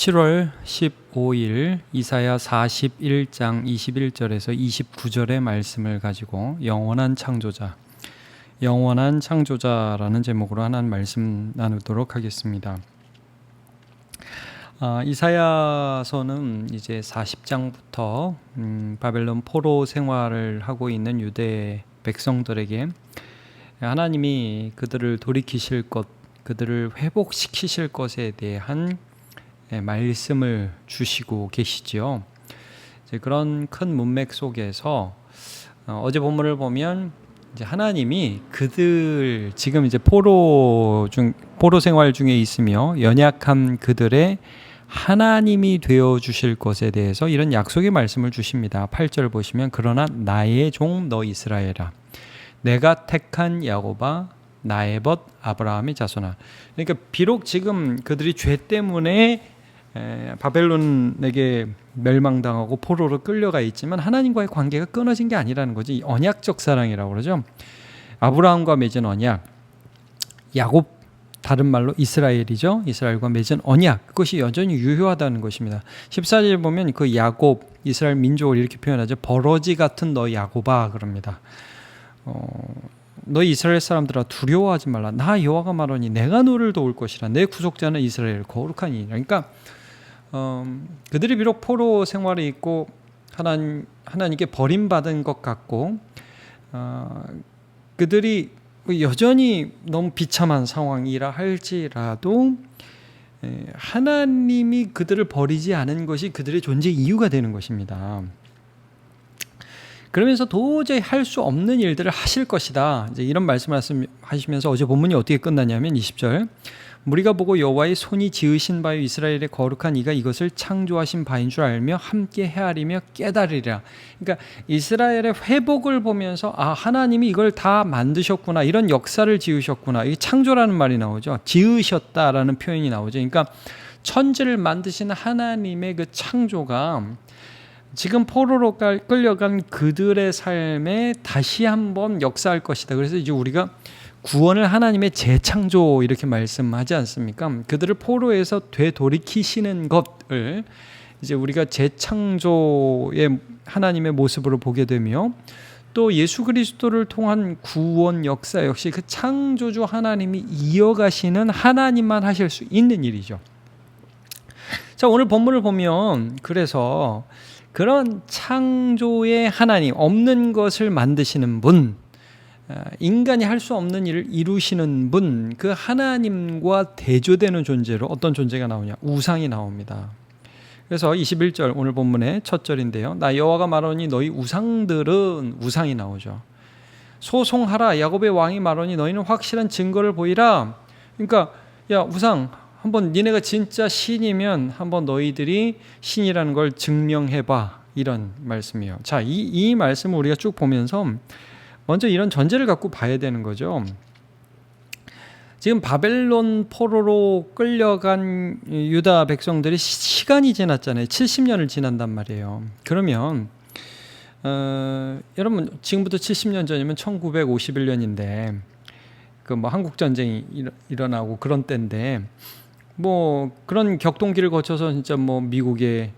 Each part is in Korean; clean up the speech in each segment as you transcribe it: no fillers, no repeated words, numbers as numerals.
7월 15일 이사야 41장 21절에서 29절의 말씀을 가지고 영원한 창조자라는 제목으로 하나님 말씀 나누도록 하겠습니다. 이사야서는 이제 40장부터 바벨론 포로 생활을 하고 있는 유대 백성들에게 하나님이 그들을 돌이키실 것, 그들을 회복시키실 것에 대한 말씀을 주시고 계시지요. 이제 그런 큰 문맥 속에서 어제 본문을 보면 이제 하나님이 그들 지금 이제 포로 생활 중에 있으며 연약한 그들의 하나님이 되어 주실 것에 대해서 이런 약속의 말씀을 주십니다. 8절 보시면 그러나 나의 종 너 이스라엘아 내가 택한 야곱아 나의 벗 아브라함의 자손아. 그러니까 비록 지금 그들이 죄 때문에 바벨론에게 멸망당하고 포로로 끌려가 있지만 하나님과의 관계가 끊어진 게 아니라는 거지. 언약적 사랑이라고 그러죠. 아브라함과 맺은 언약, 야곱 다른 말로 이스라엘이죠. 이스라엘과 맺은 언약, 그것이 여전히 유효하다는 것입니다. 14절 보면 그 야곱, 이스라엘 민족을 이렇게 표현하죠. 버러지 같은 너 야곱아 그럽니다. 너희 이스라엘 사람들아 두려워하지 말라. 나 여호와가 말하니 내가 너를 도울 것이라. 내 구속자는 이스라엘 거룩하니. 그러니까 그들이 비록 포로 생활에 있고 하나님께 버림받은 것 같고 그들이 여전히 너무 비참한 상황이라 할지라도 하나님이 그들을 버리지 않은 것이 그들의 존재 이유가 되는 것입니다. 그러면서 도저히 할 수 없는 일들을 하실 것이다. 이제 이런 말씀을 하시면서 어제 본문이 어떻게 끝나냐면 20절 무리가 보고 여호와의 손이 지으신 바요 이스라엘의 거룩한 이가 이것을 창조하신 바인 줄 알며 함께 헤아리며 깨달으리라. 그러니까 이스라엘의 회복을 보면서 하나님이 이걸 다 만드셨구나, 이런 역사를 지으셨구나. 이게 창조라는 말이 나오죠. 지으셨다라는 표현이 나오죠. 그러니까 천지를 만드신 하나님의 그 창조가 지금 포로로 끌려간 그들의 삶에 다시 한번 역사할 것이다. 그래서 이제 우리가 구원을 하나님의 재창조 이렇게 말씀하지 않습니까? 그들을 포로에서 되돌이키시는 것을 이제 우리가 재창조의 하나님의 모습으로 보게 되며 또 예수 그리스도를 통한 구원 역사 역시 그 창조주 하나님이 이어가시는 하나님만 하실 수 있는 일이죠. 자, 오늘 본문을 보면 그래서 그런 창조의 하나님, 없는 것을 만드시는 분, 인간이 할 수 없는 일을 이루시는 분, 그 하나님과 대조되는 존재로 어떤 존재가 나오냐? 우상이 나옵니다. 그래서 21절 오늘 본문의 첫 절인데요. 나 여호와가 말하니 너희 우상들은, 우상이 나오죠. 소송하라 야곱의 왕이 말하니 너희는 확실한 증거를 보이라. 그러니까 야 우상, 한번 니네가 진짜 신이면 한번 너희들이 신이라는 걸 증명해봐, 이런 말씀이에요. 자, 이 말씀을 우리가 쭉 보면서 먼저 이런 전제를 갖고 봐야 되는 거죠. 지금 바벨론 포로로 끌려간 유다 백성들이 시간이 지났잖아요. 70년을 지난단 말이에요. 그러면 여러분 지금부터 70년 전이면 1951년인데 그 뭐 한국 전쟁이 일어나고 그런 때인데 뭐 그런 격동기를 거쳐서 진짜 뭐 미국에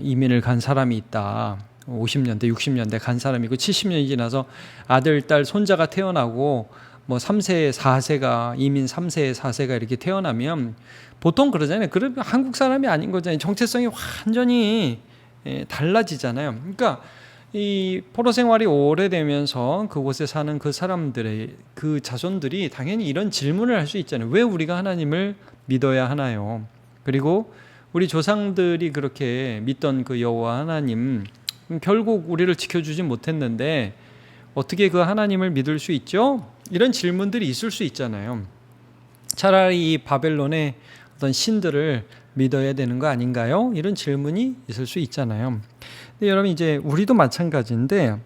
이민을 간 사람이 있다. 50년대, 60년대 간 사람이고 70년이 지나서 아들, 딸, 손자가 태어나고 뭐 3세, 4세가 이민 3세, 4세가 이렇게 태어나면 보통 그러잖아요. 그러면 한국 사람이 아닌 거잖아요. 정체성이 완전히 달라지잖아요. 그러니까 이 포로 생활이 오래되면서 그곳에 사는 그 사람들의 그 자손들이 당연히 이런 질문을 할 수 있잖아요. 왜 우리가 하나님을 믿어야 하나요? 그리고 우리 조상들이 그렇게 믿던 그 여호와 하나님 결국 우리를 지켜주지 못했는데 어떻게 그 하나님을 믿을 수 있죠? 이런 질문들이 있을 수 있잖아요. 차라리 이 바벨론의 어떤 신들을 믿어야 되는 거 아닌가요? 이런 질문이 있을 수 있잖아요. 근데 여러분 이제 우리도 마찬가지인데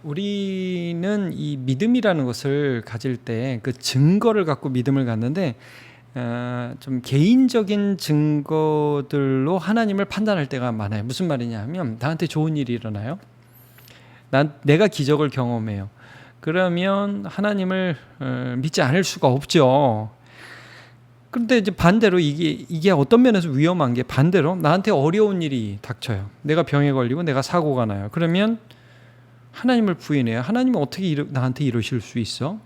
우리는 이 믿음이라는 것을 가질 때 그 증거를 갖고 믿음을 갖는데 좀 개인적인 증거들로 하나님을 판단할 때가 많아요. 무슨 말이냐 하면 나한테 좋은 일이 일어나요. 내가 기적을 경험해요. 그러면 하나님을 믿지 않을 수가 없죠. 그런데 이제 반대로 이게 어떤 면에서 위험한 게 반대로 나한테 어려운 일이 닥쳐요. 내가 병에 걸리고 내가 사고가 나요. 그러면 하나님을 부인해요. 하나님은 어떻게 나한테 이러실 수 있어?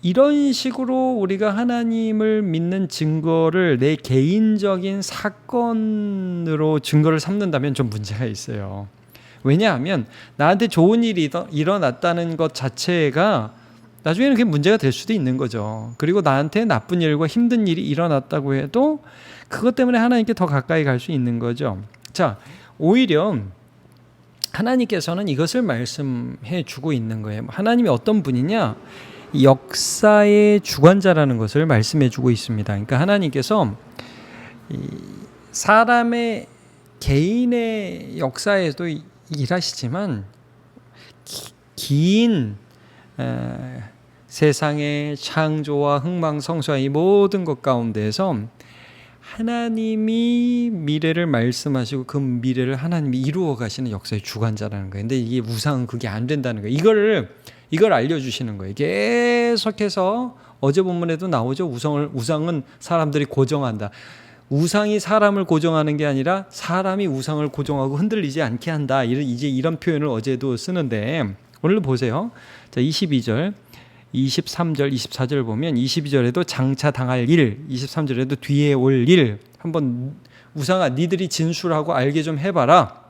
이런 식으로 우리가 하나님을 믿는 증거를 내 개인적인 사건으로 증거를 삼는다면 좀 문제가 있어요. 왜냐하면 나한테 좋은 일이 일어났다는 것 자체가 나중에는 그게 문제가 될 수도 있는 거죠. 그리고 나한테 나쁜 일과 힘든 일이 일어났다고 해도 그것 때문에 하나님께 더 가까이 갈 수 있는 거죠. 자, 오히려 하나님께서는 이것을 말씀해 주고 있는 거예요. 하나님이 어떤 분이냐? 역사의 주관자라는 것을 말씀해 주고 있습니다. 그러니까 하나님께서 사람의 개인의 역사에도 일하시지만 긴 세상의 창조와 흥망성쇠와 이 모든 것 가운데에서 하나님이 미래를 말씀하시고 그 미래를 하나님이 이루어 가시는 역사의 주관자라는 거예요. 근데 이게 우상은 그게 안 된다는 거예요. 이걸 알려주시는 거예요. 계속해서 어제 본문에도 나오죠. 우상은 사람들이 고정한다. 우상이 사람을 고정하는 게 아니라 사람이 우상을 고정하고 흔들리지 않게 한다. 이제 이런 표현을 어제도 쓰는데 오늘 보세요. 자, 22절, 23절, 24절 보면 22절에도 장차 당할 일, 23절에도 뒤에 올 일, 한번 우상아 니들이 진술하고 알게 좀 해봐라.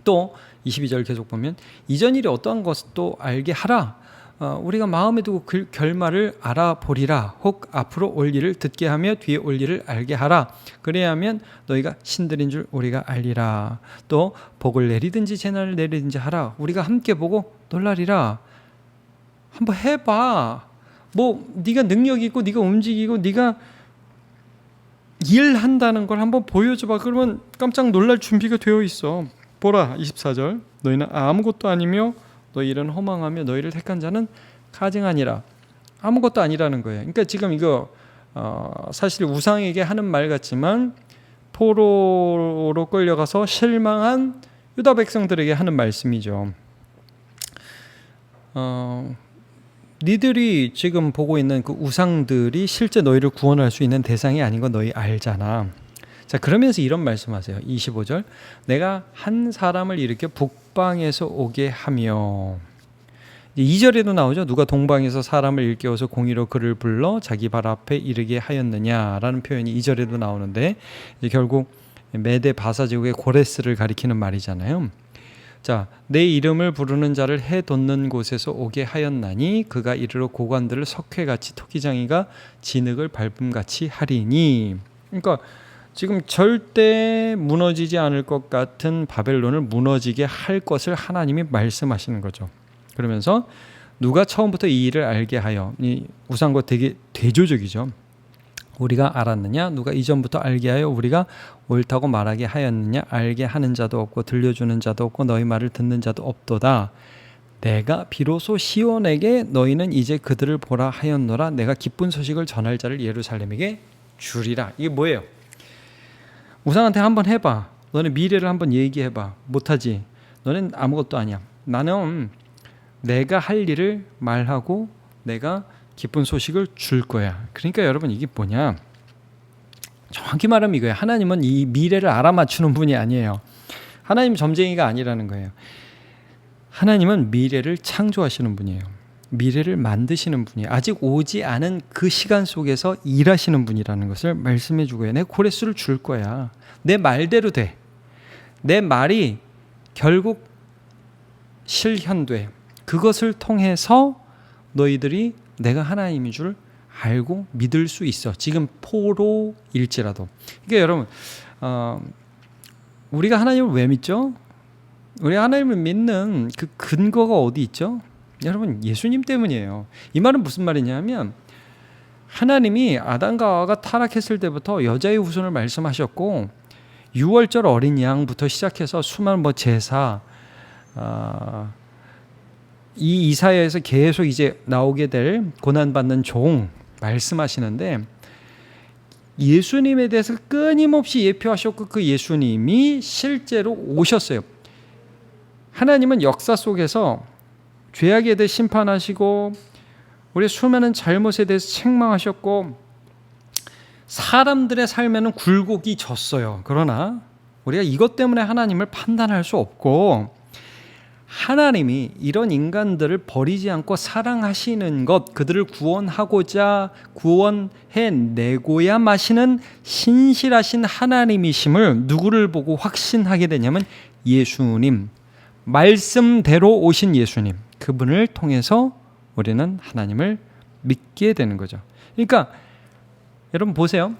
또 22절 계속 보면 이전 일이 어떠한 것도 알게 하라. 우리가 마음에 두고 결말을 알아보리라. 혹 앞으로 올 일을 듣게 하며 뒤에 올 일을 알게 하라. 그래야 하면 너희가 신들인 줄 우리가 알리라. 또 복을 내리든지 재난을 내리든지 하라. 우리가 함께 보고 놀라리라. 한번 해봐. 뭐 네가 능력 있고 네가 움직이고 네가 일한다는 걸 한번 보여줘봐. 그러면 깜짝 놀랄 준비가 되어 있어. 보라 24절 너희는 아무것도 아니며 너희 일은 허망하며 너희를 택한 자는 가증하니라. 아무것도 아니라는 거예요. 그러니까 지금 이거 사실 우상에게 하는 말 같지만 포로로 끌려가서 실망한 유다 백성들에게 하는 말씀이죠. 니들이 지금 보고 있는 그 우상들이 실제 너희를 구원할 수 있는 대상이 아닌 건 너희 알잖아. 자, 그러면서 이런 말씀하세요. 25절 내가 한 사람을 일으켜 북방에서 오게 하며 2절에도 나오죠. 누가 동방에서 사람을 일깨워서 공의로 그를 불러 자기 발 앞에 이르게 하였느냐라는 표현이 2절에도 나오는데 이제 결국 메대 바사 제국의 고레스를 가리키는 말이잖아요. 자, 내 이름을 부르는 자를 해 돋는 곳에서 오게 하였나니 그가 이르러 고관들을 석회같이 토기장이가 진흙을 밟음같이 하리니. 그러니까 지금 절대 무너지지 않을 것 같은 바벨론을 무너지게 할 것을 하나님이 말씀하시는 거죠. 그러면서 누가 처음부터 이 일을 알게 하여, 이 우상과 되게 대조적이죠. 우리가 알았느냐? 누가 이전부터 알게 하여 우리가 옳다고 말하게 하였느냐? 알게 하는 자도 없고 들려주는 자도 없고 너희 말을 듣는 자도 없도다. 내가 비로소 시온에게 너희는 이제 그들을 보라 하였노라. 내가 기쁜 소식을 전할 자를 예루살렘에게 주리라. 이게 뭐예요? 우상한테 한번 해봐. 너네 미래를 한번 얘기해봐. 못하지? 너는 아무것도 아니야. 나는 내가 할 일을 말하고 내가 기쁜 소식을 줄 거야. 그러니까 여러분 이게 뭐냐? 정확히 말하면 이거예요. 하나님은 이 미래를 알아맞추는 분이 아니에요. 하나님 점쟁이가 아니라는 거예요. 하나님은 미래를 창조하시는 분이에요. 미래를 만드시는 분이에요. 아직 오지 않은 그 시간 속에서 일하시는 분이라는 것을 말씀해 주고요. 내 고레스를 줄 거야. 내 말대로 돼. 내 말이 결국 실현돼. 그것을 통해서 너희들이 내가 하나님인 줄 알고 믿을 수 있어. 지금 포로일지라도. 그러니까 여러분 우리가 하나님을 왜 믿죠? 우리가 하나님을 믿는 그 근거가 어디 있죠? 여러분 예수님 때문이에요. 이 말은 무슨 말이냐면 하나님이 아담과 하와가 타락했을 때부터 여자의 후손을 말씀하셨고 6월절 어린 양부터 시작해서 수많은 제사 이 이사야에서 계속 이제 나오게 될 고난받는 종 말씀하시는데 예수님에 대해서 끊임없이 예표하셨고 그 예수님이 실제로 오셨어요. 하나님은 역사 속에서 죄악에 대해 심판하시고 우리의 수많은 잘못에 대해서 책망하셨고 사람들의 삶에는 굴곡이 졌어요. 그러나 우리가 이것 때문에 하나님을 판단할 수 없고 하나님이 이런 인간들을 버리지 않고 사랑하시는 것, 그들을 구원하고자 구원해내고야 마시는 신실하신 하나님이심을 누구를 보고 확신하게 되냐면 예수님, 말씀대로 오신 예수님, 그분을 통해서 우리는 하나님을 믿게 되는 거죠. 그러니까 여러분 보세요.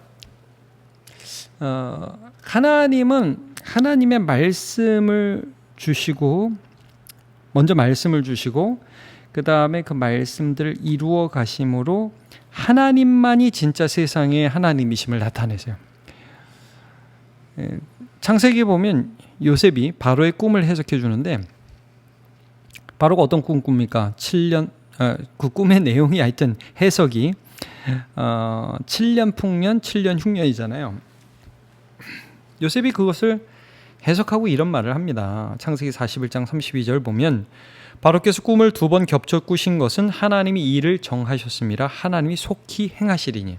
하나님은 하나님의 말씀을 주시고 먼저 말씀을 주시고 그 다음에 그 말씀들을 이루어 가심으로 하나님만이 진짜 세상의 하나님이심을 나타내세요. 창세기 보면 요셉이 바로의 꿈을 해석해 주는데 바로가 어떤 꿈 꿉니까? 7년 그 꿈의 내용이 하여튼 해석이 7년 풍년 7년 흉년이잖아요. 요셉이 그것을 해석하고 이런 말을 합니다. 창세기 41장 32절 보면 바로께서 꿈을 2번 겹쳐 꾸신 것은 하나님이 이를 정하셨습니다. 하나님이 속히 행하시리니.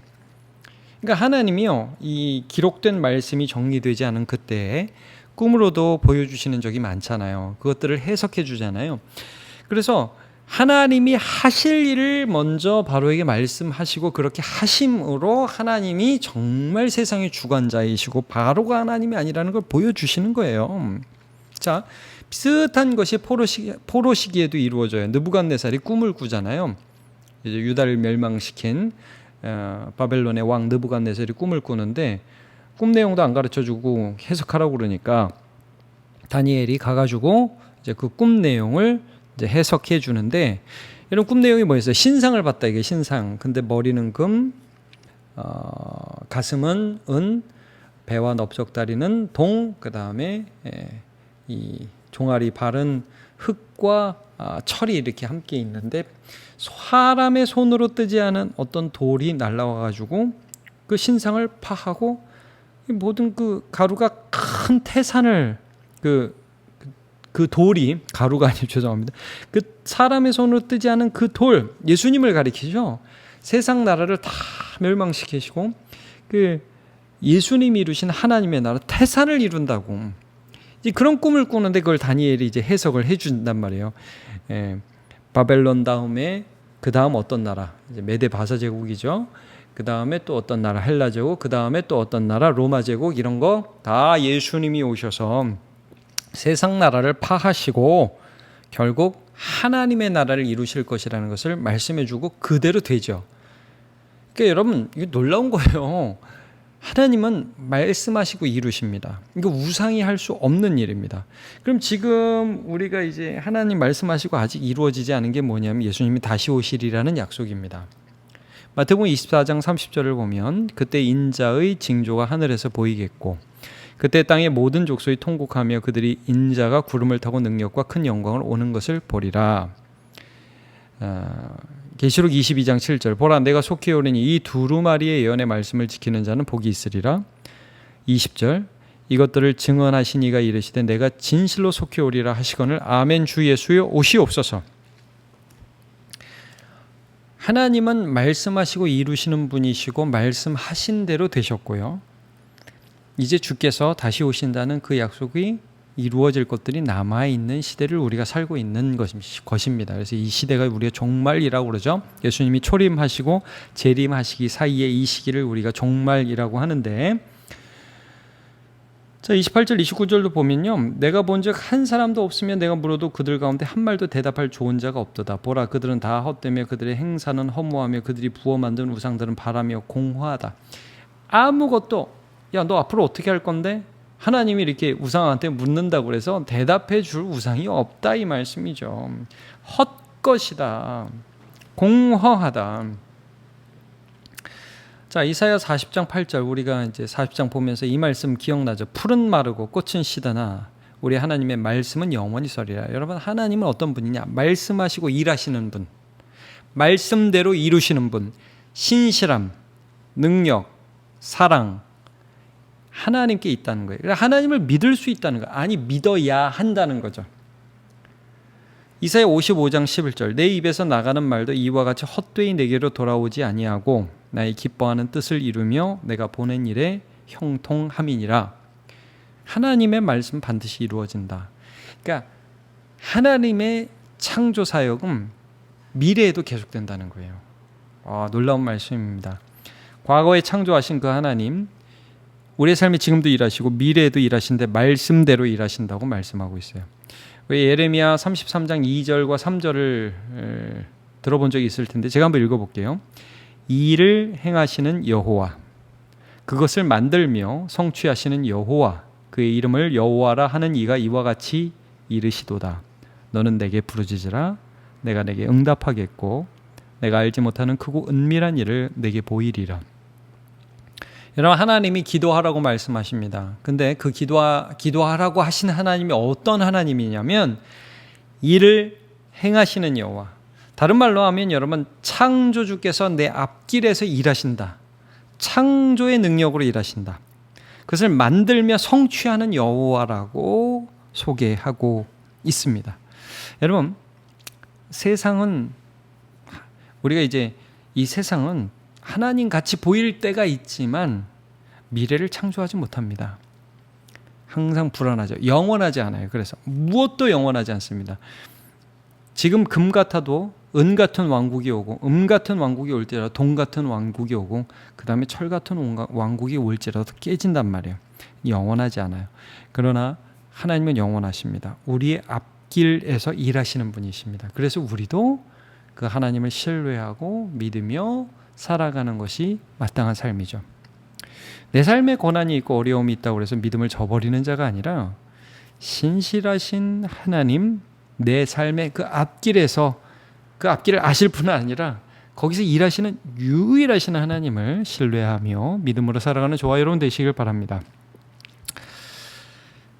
그러니까 하나님이요, 이 기록된 말씀이 정리되지 않은 그때에 꿈으로도 보여주시는 적이 많잖아요. 그것들을 해석해 주잖아요. 그래서 하나님이 하실 일을 먼저 바로에게 말씀하시고 그렇게 하심으로 하나님이 정말 세상의 주관자이시고 바로가 하나님이 아니라는 걸 보여주시는 거예요. 자, 비슷한 것이 포로 시기에도 이루어져요. 느부갓네살이 꿈을 꾸잖아요. 이제 유다를 멸망시킨 바벨론의 왕 느부갓네살이 꿈을 꾸는데 꿈 내용도 안 가르쳐주고 해석하라고 그러니까 다니엘이 가가지고 이제 그 꿈 내용을 이제 해석해 주는데 이런 꿈 내용이 뭐였어요? 신상을 봤다, 이게 신상. 근데 머리는 금, 가슴은 은, 배와 넓적다리는 동, 그 다음에 이 종아리 발은 흙과 철이 이렇게 함께 있는데 사람의 손으로 뜨지 않은 어떤 돌이 날라와 가지고 그 신상을 파하고 모든 그 가루가 큰 태산을 그 돌이 가루가 아니고 죄송합니다. 그 사람의 손으로 뜨지 않은 그 돌, 예수님을 가리키죠. 세상 나라를 다 멸망시키시고 그 예수님이 이루신 하나님의 나라 태산을 이룬다고. 이제 그런 꿈을 꾸는데 그걸 다니엘이 이제 해석을 해준단 말이에요. 바벨론 다음에 그 다음 어떤 나라? 이제 메데 바사 제국이죠. 그 다음에 또 어떤 나라? 헬라 제국. 그 다음에 또 어떤 나라? 로마 제국. 이런 거 다 예수님이 오셔서 세상 나라를 파하시고 결국 하나님의 나라를 이루실 것이라는 것을 말씀해주고 그대로 되죠. 그러니까 여러분 이게 놀라운 거예요. 하나님은 말씀하시고 이루십니다. 이거 우상이 할 수 없는 일입니다. 그럼 지금 우리가 이제 하나님 말씀하시고 아직 이루어지지 않은 게 뭐냐면 예수님이 다시 오시리라는 약속입니다. 마태복음 24장 30절을 보면 그때 인자의 징조가 하늘에서 보이겠고 그때 땅의 모든 족속이 통곡하며 그들이 인자가 구름을 타고 능력과 큰 영광을 오는 것을 보리라. 계시록 22장 7절 보라 내가 속히 오리니 이 두루마리의 예언의 말씀을 지키는 자는 복이 있으리라. 20절 이것들을 증언하신 이가 이르시되 내가 진실로 속히 오리라 하시거늘 아멘 주 예수여 오시옵소서. 하나님은 말씀하시고 이루시는 분이시고 말씀하신 대로 되셨고요. 이제 주께서 다시 오신다는 그 약속이 이루어질 것들이 남아있는 시대를 우리가 살고 있는 것입니다. 그래서 이 시대가 우리가 종말이라고 그러죠. 예수님이 초림하시고 재림하시기 사이에 이 시기를 우리가 종말이라고 하는데 자 28절 29절도 보면요. 내가 본즉 한 사람도 없으며 내가 물어도 그들 가운데 한 말도 대답할 좋은 자가 없도다. 보라 그들은 다 헛되며 그들의 행사는 허무하며 그들이 부어 만든 우상들은 바라며 공허하다. 아무것도 야, 너 앞으로 어떻게 할 건데? 하나님이 이렇게 우상한테 묻는다고 그래서 대답해 줄 우상이 없다 이 말씀이죠. 헛것이다. 공허하다. 자, 이사야 40장 8절 우리가 이제 40장 보면서 이 말씀 기억나죠? 풀은 마르고 꽃은 시드나 우리 하나님의 말씀은 영원히 서리라. 여러분 하나님은 어떤 분이냐? 말씀하시고 일하시는 분. 말씀대로 이루시는 분. 신실함, 능력, 사랑 하나님께 있다는 거예요. 하나님을 믿을 수 있다는 거예요. 아니 믿어야 한다는 거죠. 이사야 55장 11절 내 입에서 나가는 말도 이와 같이 헛되이 내게로 돌아오지 아니하고 나의 기뻐하는 뜻을 이루며 내가 보낸 일에 형통함이니라. 하나님의 말씀 반드시 이루어진다. 그러니까 하나님의 창조 사역은 미래에도 계속된다는 거예요. 놀라운 말씀입니다. 과거에 창조하신 그 하나님, 우리의 삶에 지금도 일하시고 미래에도 일하신데 말씀대로 일하신다고 말씀하고 있어요. 예레미야 33장 2절과 3절을 들어본 적이 있을 텐데 제가 한번 읽어볼게요. 이 일을 행하시는 여호와, 그것을 만들며 성취하시는 여호와, 그의 이름을 여호와라 하는 이가 이와 같이 이르시도다. 너는 내게 부르짖으라. 내가 내게 응답하겠고 내가 알지 못하는 크고 은밀한 일을 내게 보이리라. 여러분, 하나님이 기도하라고 말씀하십니다. 근데 그 기도하라고 하신 하나님이 어떤 하나님이냐면 이를 행하시는 여호와. 다른 말로 하면 여러분, 창조주께서 내 앞길에서 일하신다. 창조의 능력으로 일하신다. 그것을 만들며 성취하는 여호와라고 소개하고 있습니다. 여러분, 세상은 우리가 이제 이 세상은 하나님 같이 보일 때가 있지만 미래를 창조하지 못합니다. 항상 불안하죠. 영원하지 않아요. 그래서 무엇도 영원하지 않습니다. 지금 금 같아도 은 같은 왕국이 오고 음 같은 왕국이 올지라도 동 같은 왕국이 오고 그 다음에 철 같은 왕국이 올지라도 깨진단 말이에요. 영원하지 않아요. 그러나 하나님은 영원하십니다. 우리의 앞길에서 일하시는 분이십니다. 그래서 우리도 그 하나님을 신뢰하고 믿으며 살아가는 것이 마땅한 삶이죠. 내 삶에 고난이 있고 어려움이 있다고 해서 믿음을 저버리는 자가 아니라 신실하신 하나님, 내 삶의 그 앞길에서 그 앞길을 아실 뿐만 아니라 거기서 일하시는 유일하신 하나님을 신뢰하며 믿음으로 살아가는 저와 여러분 되시길 바랍니다.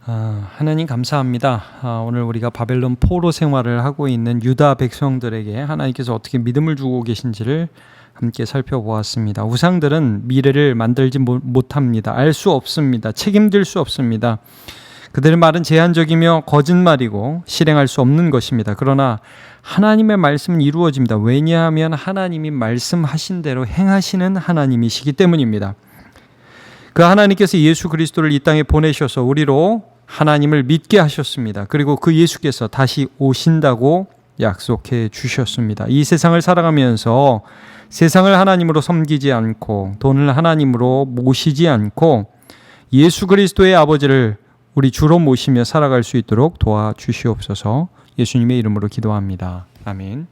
하나님 감사합니다. 오늘 우리가 바벨론 포로 생활을 하고 있는 유다 백성들에게 하나님께서 어떻게 믿음을 주고 계신지를 함께 살펴보았습니다. 우상들은 미래를 만들지 못합니다. 알 수 없습니다. 책임질 수 없습니다. 그들의 말은 제한적이며 거짓말이고 실행할 수 없는 것입니다. 그러나 하나님의 말씀은 이루어집니다. 왜냐하면 하나님이 말씀하신 대로 행하시는 하나님이시기 때문입니다. 그 하나님께서 예수 그리스도를 이 땅에 보내셔서 우리로 하나님을 믿게 하셨습니다. 그리고 그 예수께서 다시 오신다고 약속해 주셨습니다. 이 세상을 살아가면서 세상을 하나님으로 섬기지 않고 돈을 하나님으로 모시지 않고 예수 그리스도의 아버지를 우리 주로 모시며 살아갈 수 있도록 도와주시옵소서. 예수님의 이름으로 기도합니다. 아멘.